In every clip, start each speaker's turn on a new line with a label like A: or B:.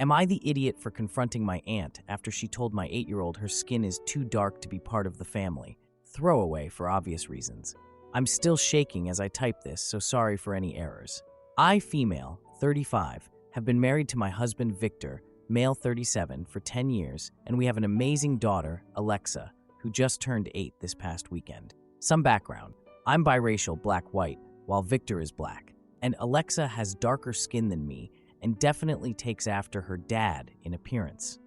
A: Am I the idiot for confronting my aunt after she told my 8-year-old her skin is too dark to be part of the family? Throwaway for obvious reasons. I'm still shaking as I type this, so sorry for any errors. I, female, 35, have been married to my husband Victor, male 37, for 10 years, and we have an amazing daughter, Alexa, who just turned 8 this past weekend. Some background. I'm biracial, black-white, while Victor is black, and Alexa has darker skin than me and definitely takes after her dad in appearance.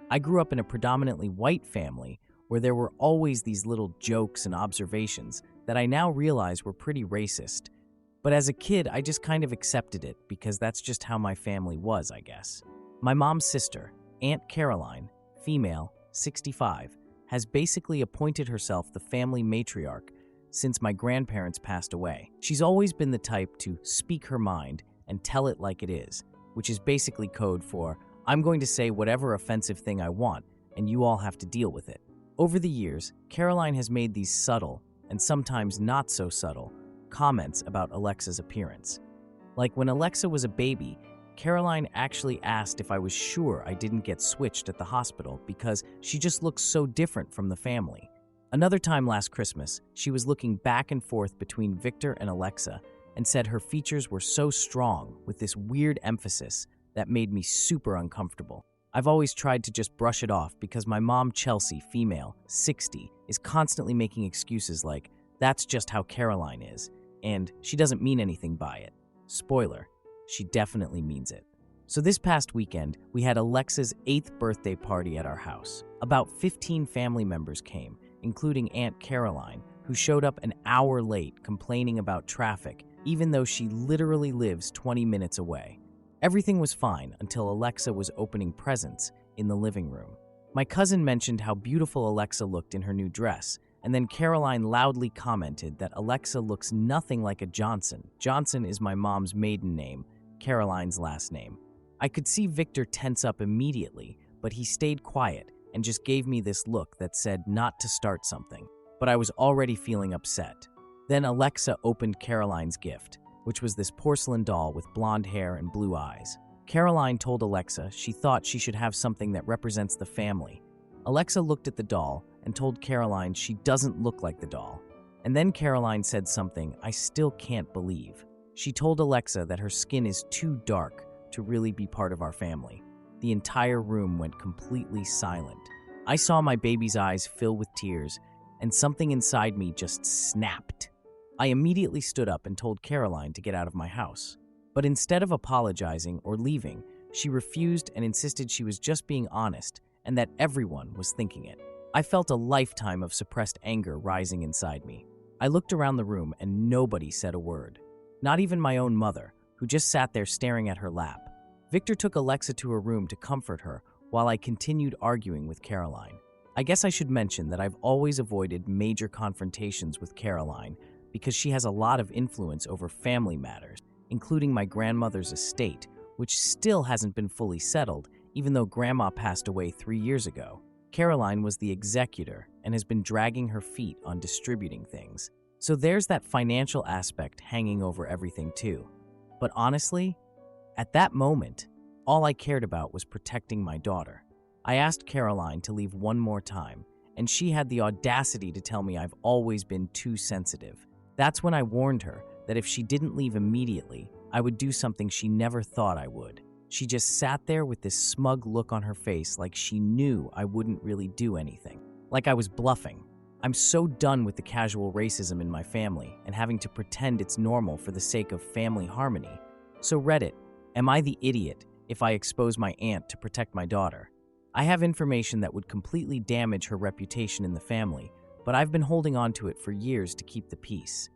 A: I grew up in a predominantly white family where there were always these little jokes and observations that I now realize were pretty racist. But as a kid, I just kind of accepted it because that's just how my family was, I guess. My mom's sister, Aunt Caroline, female, 65, has basically appointed herself the family matriarch since my grandparents passed away. She's always been the type to speak her mind and tell it like it is, which is basically code for, I'm going to say whatever offensive thing I want, and you all have to deal with it. Over the years, Caroline has made these subtle, and sometimes not so subtle, comments about Alexa's appearance. Like when Alexa was a baby, Caroline actually asked if I was sure I didn't get switched at the hospital because she just looks so different from the family. Another time last Christmas, she was looking back and forth between Victor and Alexa and said her features were so strong with this weird emphasis that made me super uncomfortable. I've always tried to just brush it off because my mom, Chelsea, female, 60, is constantly making excuses like, that's just how Caroline is, and she doesn't mean anything by it. Spoiler, she definitely means it. So this past weekend, we had Alexa's 8th birthday party at our house. About 15 family members came, including Aunt Caroline, who showed up an hour late complaining about traffic, even though she literally lives 20 minutes away. Everything was fine until Alexa was opening presents in the living room. My cousin mentioned how beautiful Alexa looked in her new dress, and then Caroline loudly commented that Alexa looks nothing like a Johnson. Johnson is my mom's maiden name, Caroline's last name. I could see Victor tense up immediately, but he stayed quiet and just gave me this look that said not to start something. But I was already feeling upset. Then Alexa opened Caroline's gift, which was this porcelain doll with blonde hair and blue eyes. Caroline told Alexa she thought she should have something that represents the family. Alexa looked at the doll and told Caroline she doesn't look like the doll. And then Caroline said something I still can't believe. She told Alexa that her skin is too dark to really be part of our family. The entire room went completely silent. I saw my baby's eyes fill with tears, and something inside me just snapped. I immediately stood up and told Caroline to get out of my house. But instead of apologizing or leaving, she refused and insisted she was just being honest and that everyone was thinking it. I felt a lifetime of suppressed anger rising inside me. I looked around the room and nobody said a word. Not even my own mother, who just sat there staring at her lap. Victor took Alexa to her room to comfort her while I continued arguing with Caroline. I guess I should mention that I've always avoided major confrontations with Caroline because she has a lot of influence over family matters, including my grandmother's estate, which still hasn't been fully settled, even though Grandma passed away 3 years ago. Caroline was the executor and has been dragging her feet on distributing things. So there's that financial aspect hanging over everything too. But honestly, at that moment, all I cared about was protecting my daughter. I asked Caroline to leave one more time, and she had the audacity to tell me I've always been too sensitive. That's when I warned her that if she didn't leave immediately, I would do something she never thought I would. She just sat there with this smug look on her face like she knew I wouldn't really do anything. Like I was bluffing. I'm so done with the casual racism in my family and having to pretend it's normal for the sake of family harmony. So Reddit, am I the idiot if I expose my aunt to protect my daughter? I have information that would completely damage her reputation in the family, but I've been holding on to it for years to keep the peace.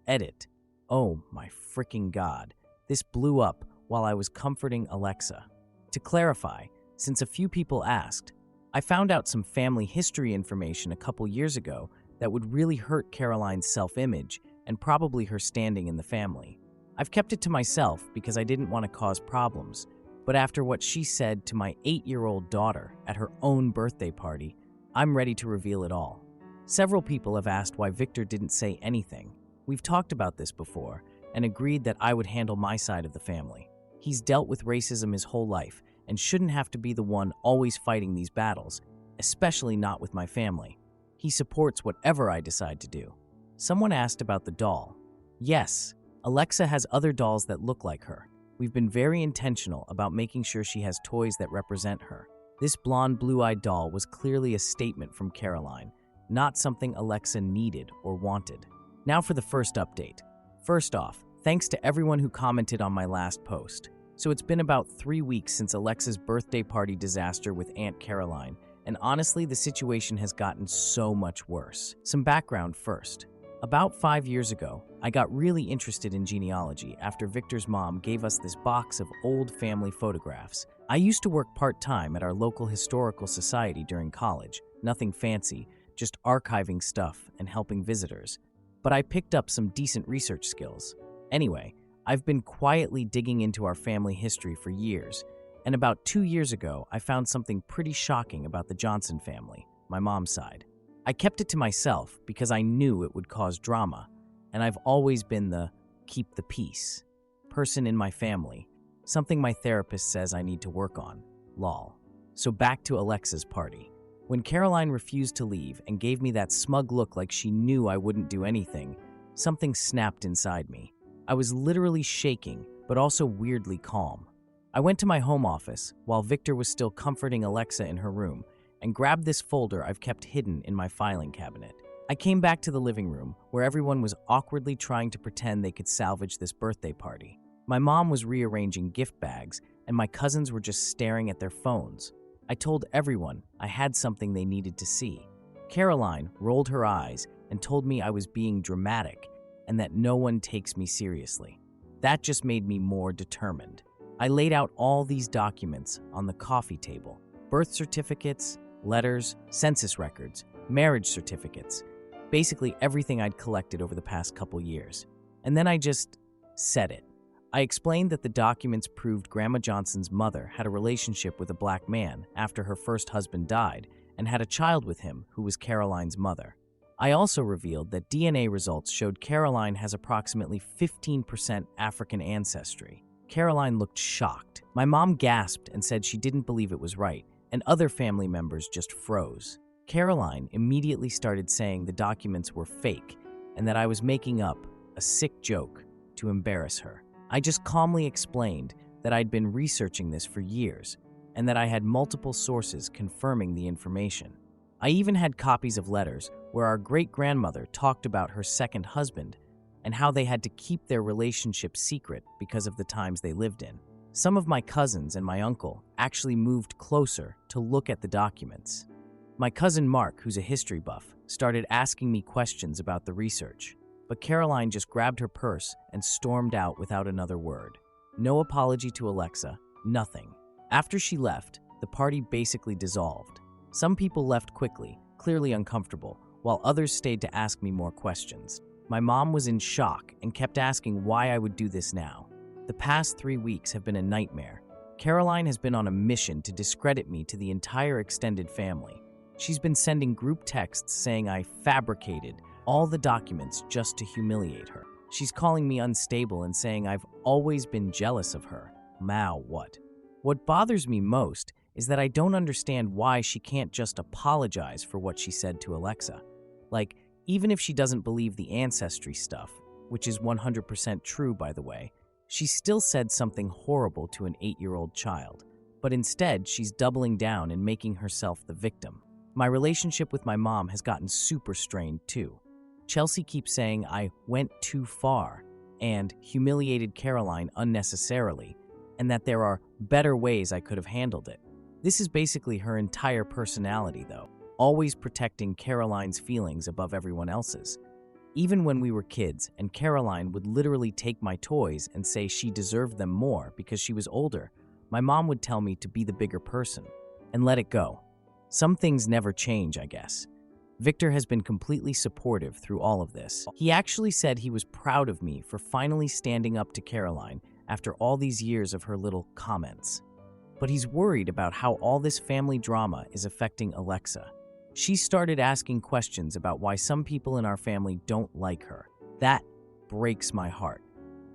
A: Edit. Oh my freaking God. This blew up while I was comforting Alexa. To clarify, since a few people asked, I found out some family history information a couple years ago that would really hurt Caroline's self-image and probably her standing in the family. I've kept it to myself because I didn't want to cause problems, but after what she said to my 8-year-old daughter at her own birthday party, I'm ready to reveal it all. Several people have asked why Victor didn't say anything. We've talked about this before and agreed that I would handle my side of the family. He's dealt with racism his whole life, and shouldn't have to be the one always fighting these battles, especially not with my family. He supports whatever I decide to do. Someone asked about the doll. Yes, Alexa has other dolls that look like her. We've been very intentional about making sure she has toys that represent her. This blonde, blue-eyed doll was clearly a statement from Caroline, not something Alexa needed or wanted. Now for the first update. First off, thanks to everyone who commented on my last post. So it's been about 3 weeks since Alexa's birthday party disaster with Aunt Caroline, and honestly, the situation has gotten so much worse. Some background first. About 5 years ago, I got really interested in genealogy after Victor's mom gave us this box of old family photographs. I used to work part-time at our local historical society during college. Nothing fancy, just archiving stuff and helping visitors. But I picked up some decent research skills. Anyway, I've been quietly digging into our family history for years, and about 2 years ago, I found something pretty shocking about the Johnson family, my mom's side. I kept it to myself because I knew it would cause drama, and I've always been the keep the peace person in my family, something my therapist says I need to work on. Lol. So back to Alexa's party. When Caroline refused to leave and gave me that smug look like she knew I wouldn't do anything, something snapped inside me. I was literally shaking, but also weirdly calm. I went to my home office while Victor was still comforting Alexa in her room and grabbed this folder I've kept hidden in my filing cabinet. I came back to the living room where everyone was awkwardly trying to pretend they could salvage this birthday party. My mom was rearranging gift bags and my cousins were just staring at their phones. I told everyone I had something they needed to see. Caroline rolled her eyes and told me I was being dramatic and that no one takes me seriously. That just made me more determined. I laid out all these documents on the coffee table. Birth certificates, letters, census records, marriage certificates, basically everything I'd collected over the past couple years. And then I just said it. I explained that the documents proved Grandma Johnson's mother had a relationship with a black man after her first husband died and had a child with him who was Caroline's mother. I also revealed that DNA results showed Caroline has approximately 15% African ancestry. Caroline looked shocked. My mom gasped and said she didn't believe it was right, and other family members just froze. Caroline immediately started saying the documents were fake and that I was making up a sick joke to embarrass her. I just calmly explained that I'd been researching this for years and that I had multiple sources confirming the information. I even had copies of letters where our great-grandmother talked about her second husband and how they had to keep their relationship secret because of the times they lived in. Some of my cousins and my uncle actually moved closer to look at the documents. My cousin Mark, who's a history buff, started asking me questions about the research, but Caroline just grabbed her purse and stormed out without another word. No apology to Alexa, nothing. After she left, the party basically dissolved. Some people left quickly, clearly uncomfortable, while others stayed to ask me more questions. My mom was in shock and kept asking why I would do this now. The past 3 weeks have been a nightmare. Caroline has been on a mission to discredit me to the entire extended family. She's been sending group texts saying I fabricated all the documents just to humiliate her. She's calling me unstable and saying I've always been jealous of her. What? What bothers me most is that I don't understand why she can't just apologize for what she said to Alexa. Like, even if she doesn't believe the ancestry stuff, which is 100% true by the way, she still said something horrible to an 8-year-old child. But instead, she's doubling down and making herself the victim. My relationship with my mom has gotten super strained too. Chelsea keeps saying I went too far and humiliated Caroline unnecessarily, and that there are better ways I could have handled it. This is basically her entire personality though, always protecting Caroline's feelings above everyone else's. Even when we were kids and Caroline would literally take my toys and say she deserved them more because she was older, my mom would tell me to be the bigger person and let it go. Some things never change, I guess. Victor has been completely supportive through all of this. He actually said he was proud of me for finally standing up to Caroline after all these years of her little comments. But he's worried about how all this family drama is affecting Alexa. She started asking questions about why some people in our family don't like her. That breaks my heart.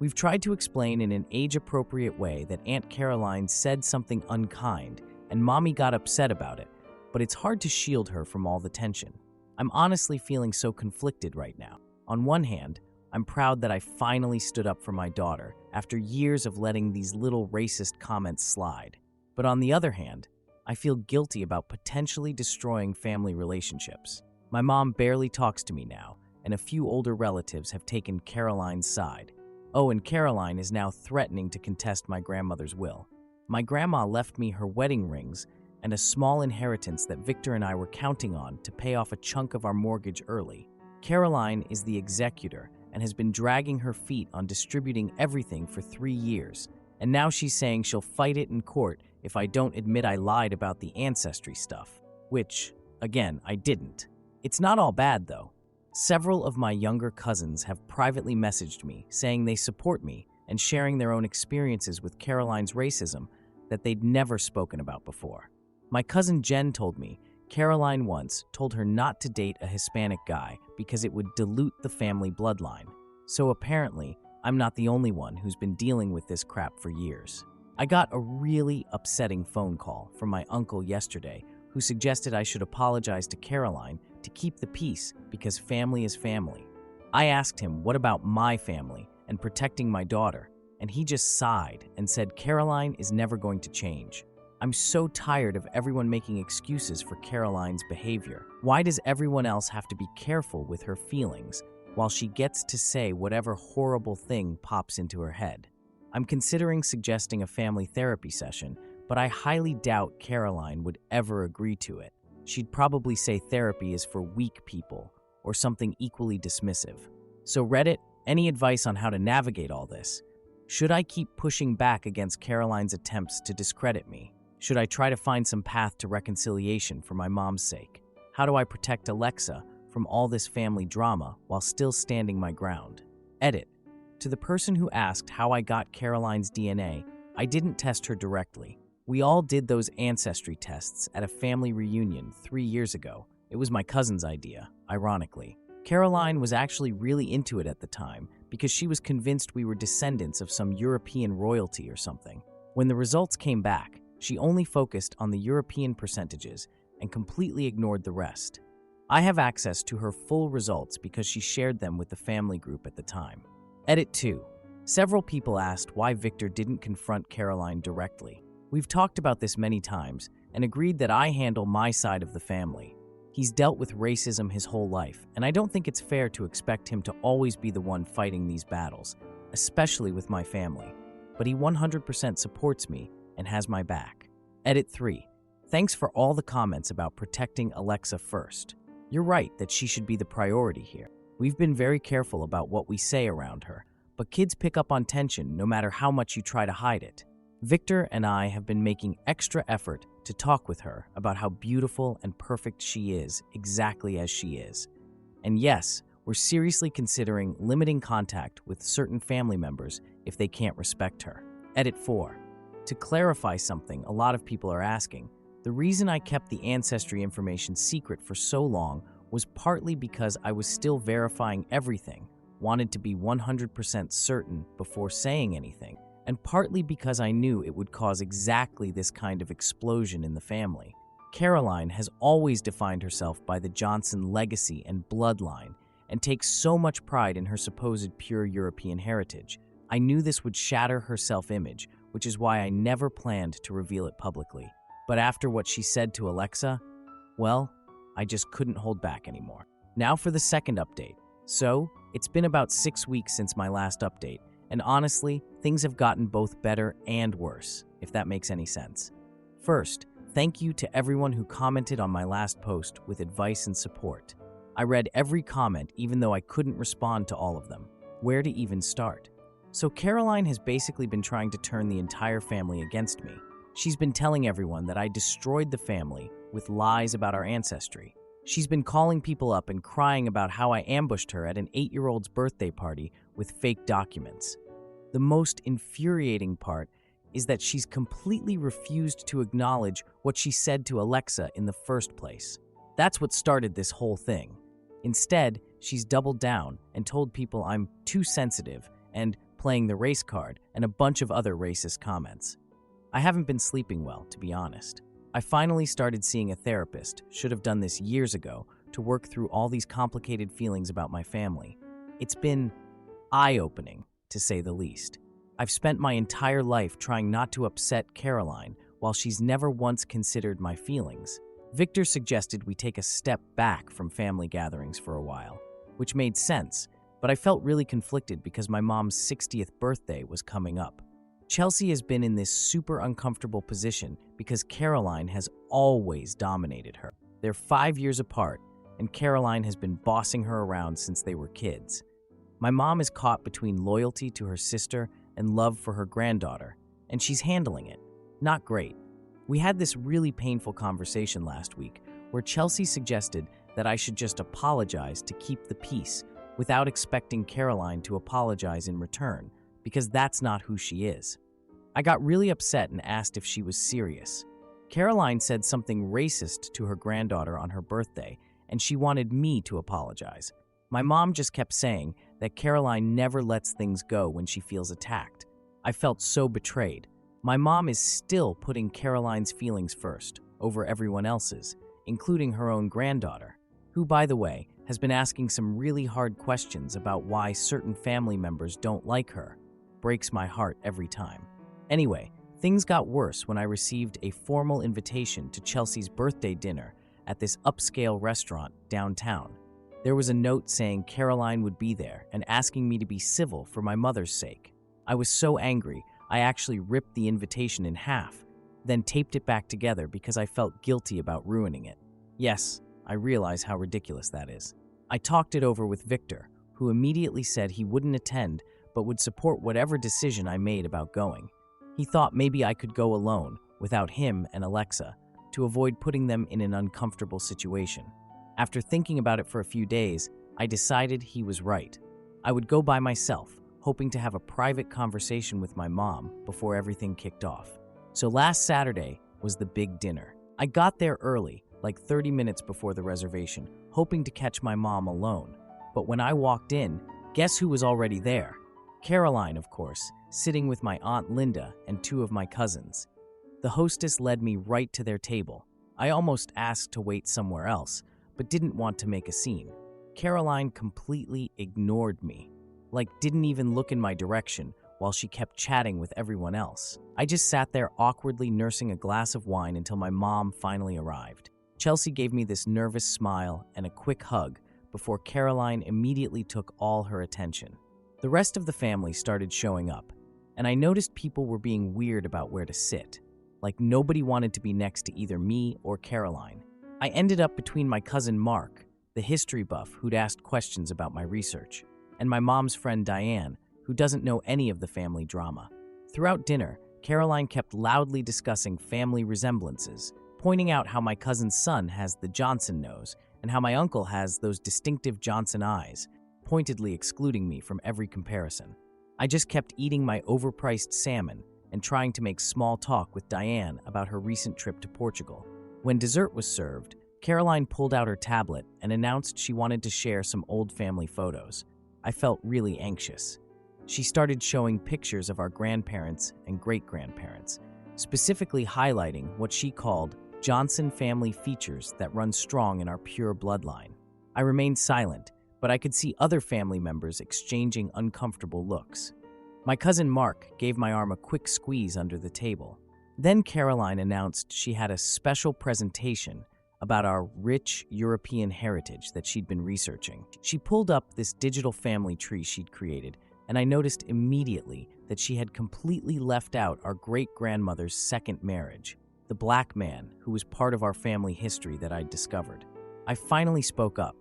A: We've tried to explain in an age-appropriate way that Aunt Caroline said something unkind and Mommy got upset about it, but it's hard to shield her from all the tension. I'm honestly feeling so conflicted right now. On one hand, I'm proud that I finally stood up for my daughter after years of letting these little racist comments slide. But on the other hand, I feel guilty about potentially destroying family relationships. My mom barely talks to me now, and a few older relatives have taken Caroline's side. Oh, and Caroline is now threatening to contest my grandmother's will. My grandma left me her wedding rings and a small inheritance that Victor and I were counting on to pay off a chunk of our mortgage early. Caroline is the executor and has been dragging her feet on distributing everything for 3 years, and now she's saying she'll fight it in court if I don't admit I lied about the ancestry stuff, which, again, I didn't. It's not all bad, though. Several of my younger cousins have privately messaged me saying they support me and sharing their own experiences with Caroline's racism that they'd never spoken about before. My cousin Jen told me Caroline once told her not to date a Hispanic guy because it would dilute the family bloodline. So apparently, I'm not the only one who's been dealing with this crap for years. I got a really upsetting phone call from my uncle yesterday who suggested I should apologize to Caroline to keep the peace because family is family. I asked him what about my family and protecting my daughter, and he just sighed and said Caroline is never going to change. I'm so tired of everyone making excuses for Caroline's behavior. Why does everyone else have to be careful with her feelings while she gets to say whatever horrible thing pops into her head? I'm considering suggesting a family therapy session, but I highly doubt Caroline would ever agree to it. She'd probably say therapy is for weak people or something equally dismissive. So Reddit, any advice on how to navigate all this? Should I keep pushing back against Caroline's attempts to discredit me? Should I try to find some path to reconciliation for my mom's sake? How do I protect Alexa from all this family drama while still standing my ground? Edit. To the person who asked how I got Caroline's DNA, I didn't test her directly. We all did those ancestry tests at a family reunion 3 years ago. It was my cousin's idea, ironically. Caroline was actually really into it at the time because she was convinced we were descendants of some European royalty or something. When the results came back, she only focused on the European percentages and completely ignored the rest. I have access to her full results because she shared them with the family group at the time. Edit 2. Several people asked why Victor didn't confront Caroline directly. We've talked about this many times and agreed that I handle my side of the family. He's dealt with racism his whole life, and I don't think it's fair to expect him to always be the one fighting these battles, especially with my family. But he 100% supports me and has my back. Edit 3. Thanks for all the comments about protecting Alexa first. You're right that she should be the priority here. We've been very careful about what we say around her, but kids pick up on tension no matter how much you try to hide it. Victor and I have been making extra effort to talk with her about how beautiful and perfect she is exactly as she is. And yes, we're seriously considering limiting contact with certain family members if they can't respect her. Edit 4. To clarify something a lot of people are asking, the reason I kept the ancestry information secret for so long was partly because I was still verifying everything, wanted to be 100% certain before saying anything, and partly because I knew it would cause exactly this kind of explosion in the family. Caroline has always defined herself by the Johnson legacy and bloodline, and takes so much pride in her supposed pure European heritage. I knew this would shatter her self-image, which is why I never planned to reveal it publicly. But after what she said to Alexa, well, I just couldn't hold back anymore. Now for the second update. So, it's been about 6 weeks since my last update, and honestly, things have gotten both better and worse, if that makes any sense. First, thank you to everyone who commented on my last post with advice and support. I read every comment even though I couldn't respond to all of them. Where to even start? So Caroline has basically been trying to turn the entire family against me. She's been telling everyone that I destroyed the family with lies about our ancestry. She's been calling people up and crying about how I ambushed her at an 8-year-old's birthday party with fake documents. The most infuriating part is that she's completely refused to acknowledge what she said to Alexa in the first place. That's what started this whole thing. Instead, she's doubled down and told people I'm too sensitive and playing the race card, and a bunch of other racist comments. I haven't been sleeping well, to be honest. I finally started seeing a therapist, should have done this years ago, to work through all these complicated feelings about my family. It's been eye-opening, to say the least. I've spent my entire life trying not to upset Caroline, while she's never once considered my feelings. Victor suggested we take a step back from family gatherings for a while, which made sense, but I felt really conflicted because my mom's 60th birthday was coming up. Chelsea has been in this super uncomfortable position because Caroline has always dominated her. They're 5 years apart, and Caroline has been bossing her around since they were kids. My mom is caught between loyalty to her sister and love for her granddaughter, and she's handling it. Not great. We had this really painful conversation last week where Chelsea suggested that I should just apologize to keep the peace without expecting Caroline to apologize in return, because that's not who she is. I got really upset and asked if she was serious. Caroline said something racist to her granddaughter on her birthday, and she wanted me to apologize. My mom just kept saying that Caroline never lets things go when she feels attacked. I felt so betrayed. My mom is still putting Caroline's feelings first, over everyone else's, including her own granddaughter, who, by the way, has been asking some really hard questions about why certain family members don't like her. Breaks my heart every time. Anyway, things got worse when I received a formal invitation to Chelsea's birthday dinner at this upscale restaurant downtown. There was a note saying Caroline would be there and asking me to be civil for my mother's sake. I was so angry, I actually ripped the invitation in half, then taped it back together because I felt guilty about ruining it. Yes, I realize how ridiculous that is. I talked it over with Victor, who immediately said he wouldn't attend but would support whatever decision I made about going. He thought maybe I could go alone, without him and Alexa, to avoid putting them in an uncomfortable situation. After thinking about it for a few days, I decided he was right. I would go by myself, hoping to have a private conversation with my mom before everything kicked off. So last Saturday was the big dinner. I got there early, like 30 minutes before the reservation, hoping to catch my mom alone. But when I walked in, guess who was already there? Caroline, of course, sitting with my Aunt Linda and 2 of my cousins. The hostess led me right to their table. I almost asked to wait somewhere else, but didn't want to make a scene. Caroline completely ignored me, like didn't even look in my direction while she kept chatting with everyone else. I just sat there awkwardly nursing a glass of wine until my mom finally arrived. Chelsea gave me this nervous smile and a quick hug before Caroline immediately took all her attention. The rest of the family started showing up, and I noticed people were being weird about where to sit, like nobody wanted to be next to either me or Caroline. I ended up between my cousin Mark, the history buff who'd asked questions about my research, and my mom's friend Diane, who doesn't know any of the family drama. Throughout dinner, Caroline kept loudly discussing family resemblances, pointing out how my cousin's son has the Johnson nose and how my uncle has those distinctive Johnson eyes, pointedly excluding me from every comparison. I just kept eating my overpriced salmon and trying to make small talk with Diane about her recent trip to Portugal. When dessert was served, Caroline pulled out her tablet and announced she wanted to share some old family photos. I felt really anxious. She started showing pictures of our grandparents and great-grandparents, specifically highlighting what she called Johnson family features that run strong in our pure bloodline. I remained silent, but I could see other family members exchanging uncomfortable looks. My cousin Mark gave my arm a quick squeeze under the table. Then Caroline announced she had a special presentation about our rich European heritage that she'd been researching. She pulled up this digital family tree she'd created, and I noticed immediately that she had completely left out our great-grandmother's second marriage, the black man who was part of our family history that I'd discovered. I finally spoke up.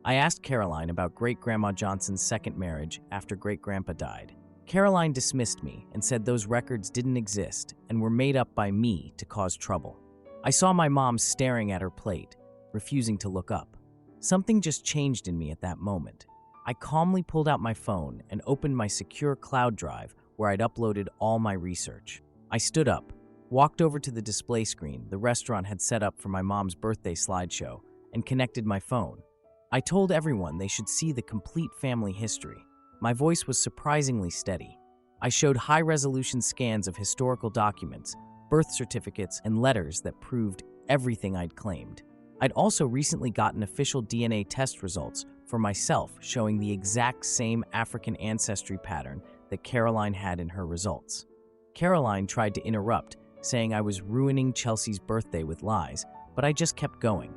A: I asked Caroline about Great-Grandma Johnson's second marriage after Great-Grandpa died. Caroline dismissed me and said those records didn't exist and were made up by me to cause trouble. I saw my mom staring at her plate, refusing to look up. Something just changed in me at that moment. I calmly pulled out my phone and opened my secure cloud drive where I'd uploaded all my research. I stood up, walked over to the display screen the restaurant had set up for my mom's birthday slideshow, and connected my phone. I told everyone they should see the complete family history. My voice was surprisingly steady, I showed high-resolution scans of historical documents, birth certificates, and letters that proved everything I'd claimed. I'd also recently gotten official DNA test results for myself showing the exact same African ancestry pattern that Caroline had in her results. Caroline tried to interrupt, saying I was ruining Chelsea's birthday with lies, but I just kept going.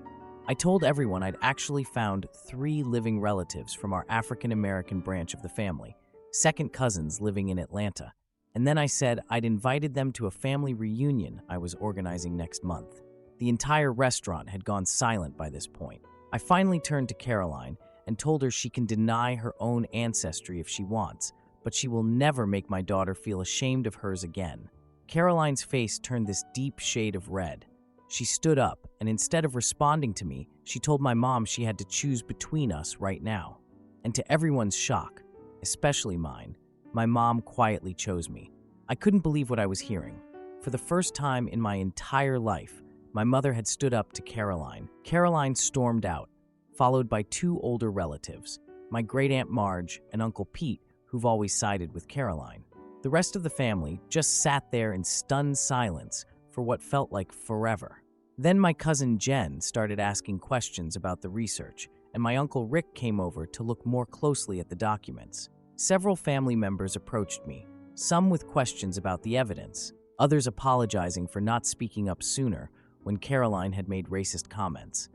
A: I told everyone I'd actually found 3 living relatives from our African American branch of the family, second cousins living in Atlanta, and then I said I'd invited them to a family reunion I was organizing next month. The entire restaurant had gone silent by this point. I finally turned to Caroline and told her she can deny her own ancestry if she wants, but she will never make my daughter feel ashamed of hers again. Caroline's face turned this deep shade of red. She stood up, and instead of responding to me, she told my mom she had to choose between us right now. And to everyone's shock, especially mine, my mom quietly chose me. I couldn't believe what I was hearing. For the first time in my entire life, my mother had stood up to Caroline. Caroline stormed out, followed by 2 older relatives, my great-aunt Marge and Uncle Pete, who've always sided with Caroline. The rest of the family just sat there in stunned silence for what felt like forever. Then my cousin Jen started asking questions about the research, and my Uncle Rick came over to look more closely at the documents. Several family members approached me, some with questions about the evidence, others apologizing for not speaking up sooner when Caroline had made racist comments.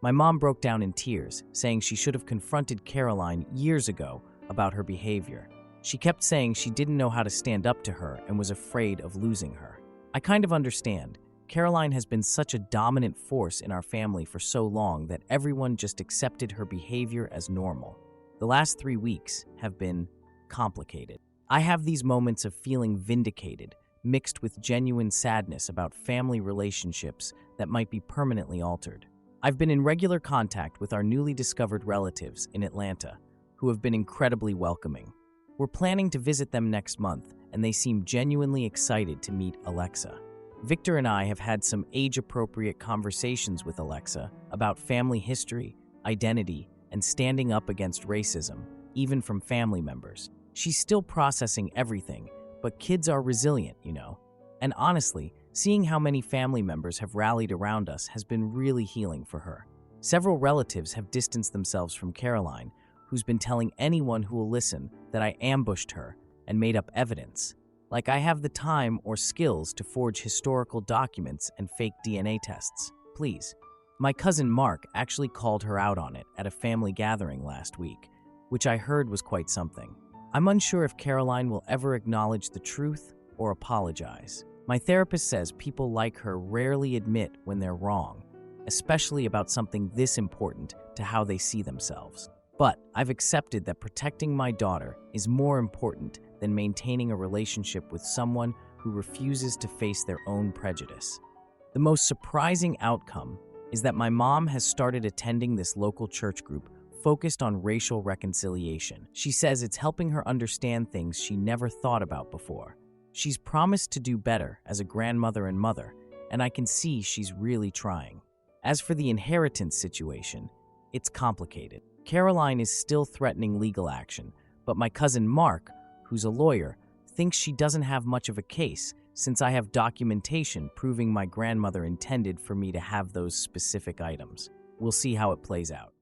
A: My mom broke down in tears, saying she should have confronted Caroline years ago about her behavior. She kept saying she didn't know how to stand up to her and was afraid of losing her. I kind of understand. Caroline has been such a dominant force in our family for so long that everyone just accepted her behavior as normal. The last 3 weeks have been complicated. I have these moments of feeling vindicated, mixed with genuine sadness about family relationships that might be permanently altered. I've been in regular contact with our newly discovered relatives in Atlanta, who have been incredibly welcoming. We're planning to visit them next month, and they seem genuinely excited to meet Alexa. Victor and I have had some age-appropriate conversations with Alexa about family history, identity, and standing up against racism, even from family members. She's still processing everything, but kids are resilient, you know. And honestly, seeing how many family members have rallied around us has been really healing for her. Several relatives have distanced themselves from Caroline, who's been telling anyone who will listen that I ambushed her and made up evidence. Like I have the time or skills to forge historical documents and fake DNA tests. Please. My cousin Mark actually called her out on it at a family gathering last week, which I heard was quite something. I'm unsure if Caroline will ever acknowledge the truth or apologize. My therapist says people like her rarely admit when they're wrong, especially about something this important to how they see themselves. But I've accepted that protecting my daughter is more important than maintaining a relationship with someone who refuses to face their own prejudice. The most surprising outcome is that my mom has started attending this local church group focused on racial reconciliation. She says it's helping her understand things she never thought about before. She's promised to do better as a grandmother and mother, and I can see she's really trying. As for the inheritance situation, it's complicated. Caroline is still threatening legal action, but my cousin Mark, who's a lawyer, thinks she doesn't have much of a case since I have documentation proving my grandmother intended for me to have those specific items. We'll see how it plays out.